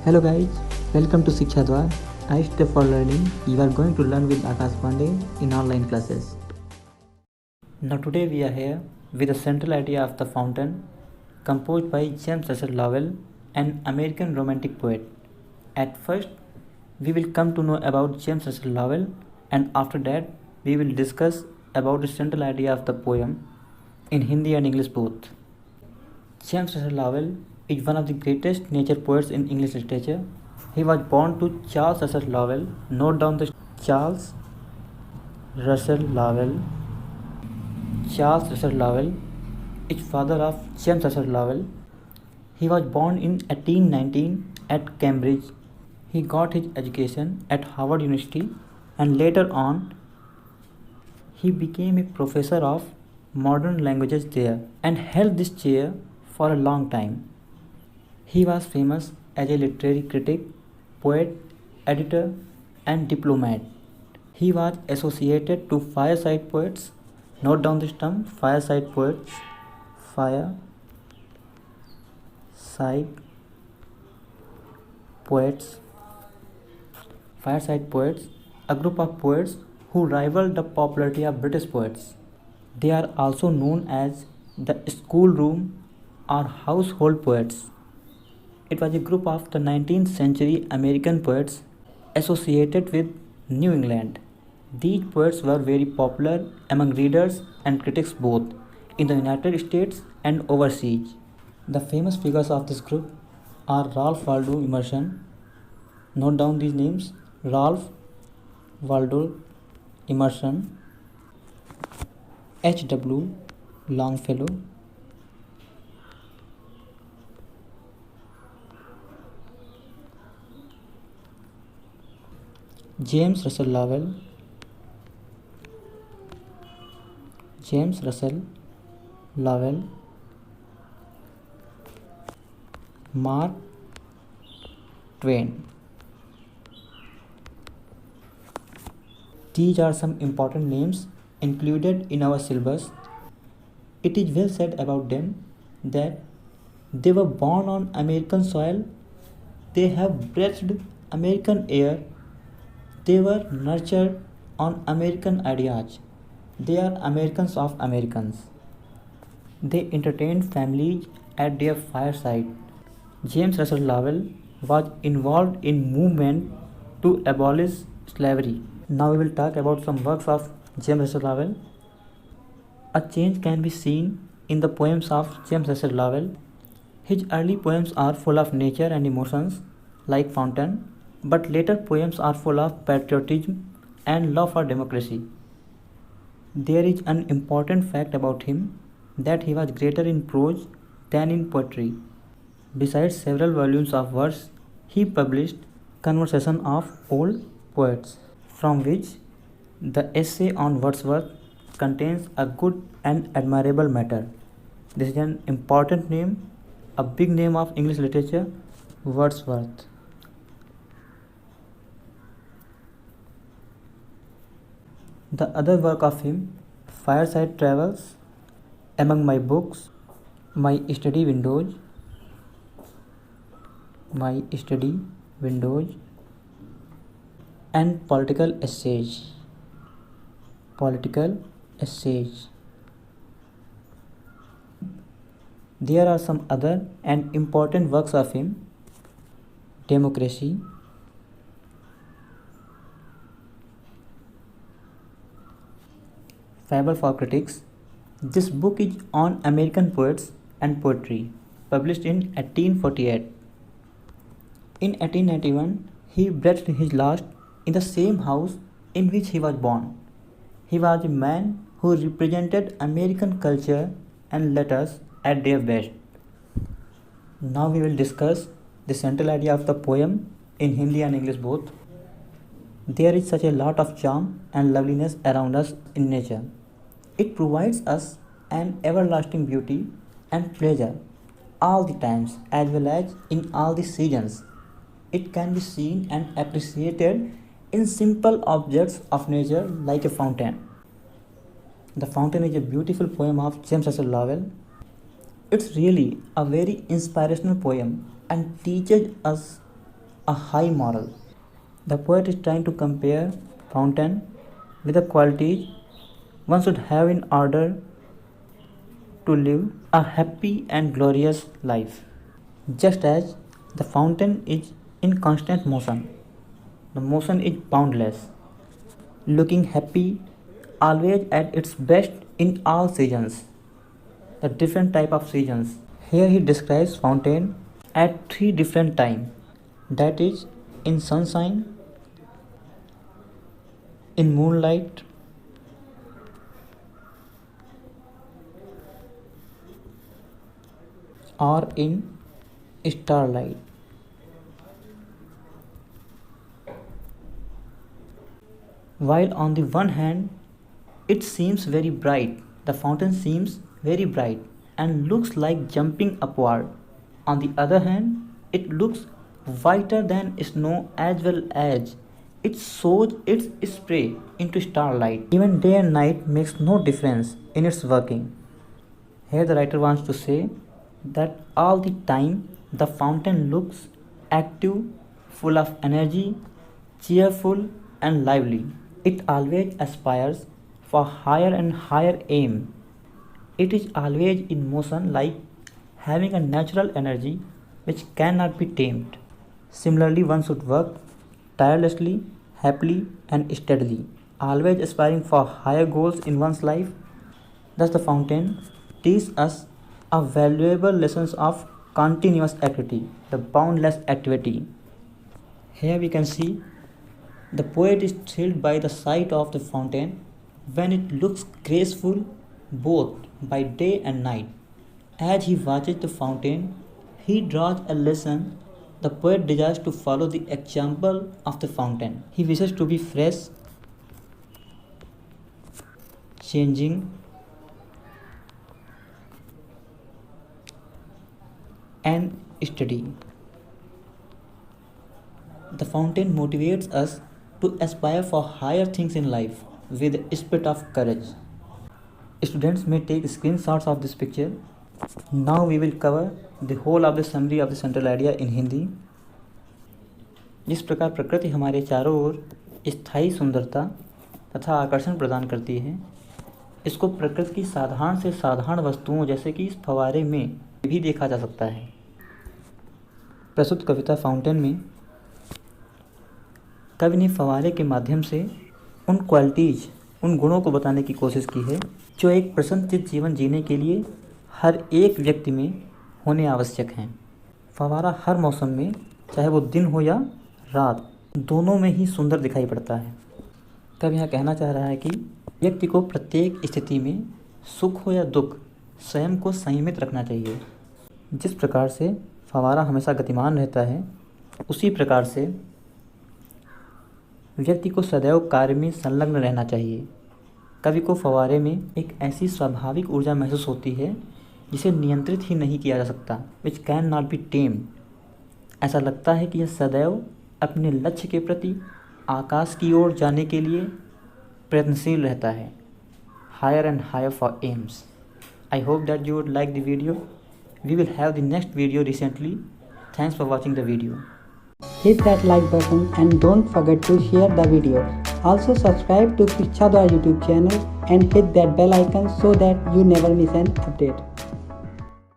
Hello guys, welcome to Shiksha Dwar. I step for learning. You are going to learn with Akash Pandey in online classes. Now today we are here with the central idea of the fountain, composed by James Russell Lowell, an American romantic poet. At first, we will come to know about James Russell Lowell, and after that, we will discuss about the central idea of the poem in Hindi and English both. James Russell Lowell is one of the greatest nature poets in English literature. He was born to Charles Russell Lowell. Note down the Charles Russell Lowell. Charles Russell Lowell is father of James Russell Lowell. He was born in 1819 at Cambridge. He got his education at Harvard University and later on he became a professor of modern languages there and held this chair for a long time. He was famous as a literary critic, poet, editor, and diplomat. He was associated to fireside poets. Note down this term, fireside poets. Fireside poets. Fireside poets, a group of poets who rivaled the popularity of British poets. They are also known as the schoolroom or household poets. It was a group of the 19th century American poets associated with New England. These poets were very popular among readers and critics both in the United States and overseas. The famous figures of this group are Ralph Waldo Emerson. Note down these names: Ralph Waldo Emerson, H.W. Longfellow, James Russell Lowell, James Russell Lowell, Mark Twain. These are some important names included in our syllabus. It is well said about them that they were born on American soil, they have breathed American air, they were nurtured on American ideas. They are Americans of Americans. They entertained families at their fireside. James Russell Lowell was involved in movement to abolish slavery. Now we will talk about some works of James Russell Lowell. A change can be seen in the poems of James Russell Lowell. His early poems are full of nature and emotions, like Fountain, but later poems are full of patriotism and love for democracy. There is an important fact about him that he was greater in prose than in poetry. Besides several volumes of verse, he published Conversation of Old Poets, from which the essay on Wordsworth contains a good and admirable matter. This is an important name, a big name of English literature, Wordsworth. The other work of him, Fireside Travels, Among My Books, My Study Windows, and Political Essays. Political Essays. There are some other and important works of him: Democracy, Fable for Critics. This book is on American poets and poetry, published in 1848. In 1891, he breathed his last in the same house in which he was born. He was a man who represented American culture and letters at their best. Now we will discuss the central idea of the poem in Hindi and English both. There is such a lot of charm and loveliness around us in nature. It provides us an everlasting beauty and pleasure all the times as well as in all the seasons. It can be seen and appreciated in simple objects of nature like a fountain. The Fountain is a beautiful poem of James Russell Lowell. It's really a very inspirational poem and teaches us a high moral. The poet is trying to compare fountain with the qualities one should have in order to live a happy and glorious life. Just as the fountain is in constant motion, the motion is boundless, looking happy, always at its best in all seasons, the different type of seasons. Here he describes fountain at three different times, that is in sunshine, in moonlight, or in starlight. While on the one hand it seems very bright, the fountain seems very bright and looks like jumping upward. On the other hand, it looks whiter than snow as well as it shows its spray into starlight. Even day and night makes no difference in its working. Here the writer wants to say that all the time the fountain looks active, full of energy, cheerful and lively. It always aspires for higher and higher aim. It is always in motion, like having a natural energy which cannot be tamed. Similarly, one should work tirelessly, happily and steadily, always aspiring for higher goals in one's life. Thus the fountain teaches us a valuable lessons of continuous activity, the boundless activity. Here we can see the poet is thrilled by the sight of the fountain when it looks graceful both by day and night. As he watches the fountain, he draws a lesson. The poet desires to follow the example of the fountain. He wishes to be fresh, changing, and steady. The fountain motivates us to aspire for higher things in life with a spirit of courage. Students may take screenshots of this picture. Now we will cover the whole of the summary of the central idea in Hindi. जिस प्रकार प्रकृति हमारे चारों ओर स्थायी सुंदरता तथा आकर्षण प्रदान करती है, इसको प्रकृति की साधारण से साधारण वस्तुओं जैसे कि इस फव्वारे में भी देखा जा सकता है। प्रस्तुत कविता फाउंटेन में कवि ने फव्वारे के माध्यम से उन क्वालिटीज़, उन गुणों को बताने की कोशिश की है जो एक प्रसन्नचित्त जीवन जीने के लिए हर एक व्यक्ति में होने आवश्यक हैं। फव्वारा हर मौसम में, चाहे वो दिन हो या रात, दोनों में ही सुंदर दिखाई पड़ता है। कवि यहाँ कहना चाह रहा है कि व्यक्ति को प्रत्येक स्थिति में सुख हो या दुख स्वयं को संयमित रखना चाहिए। जिस प्रकार से फव्वारा हमेशा गतिमान रहता है, उसी प्रकार से व्यक्ति को सदैव कार्य में संलग्न रहना चाहिए। कवि को फव्वारे में एक ऐसी स्वाभाविक ऊर्जा महसूस होती है जिसे नियंत्रित ही नहीं किया जा सकता, which can not be tamed. ऐसा लगता है कि यह सदैव अपने लक्ष्य के प्रति आकाश की ओर जाने के लिए प्रयत्नशील रहता है। Higher and higher for aims. I hope that you would like the video. We will have the next video recently. Thanks for watching the video. Hit that like button and don't forget to share the video. Also subscribe to Shiksha Dwar YouTube channel and hit that bell icon so that you never miss an update.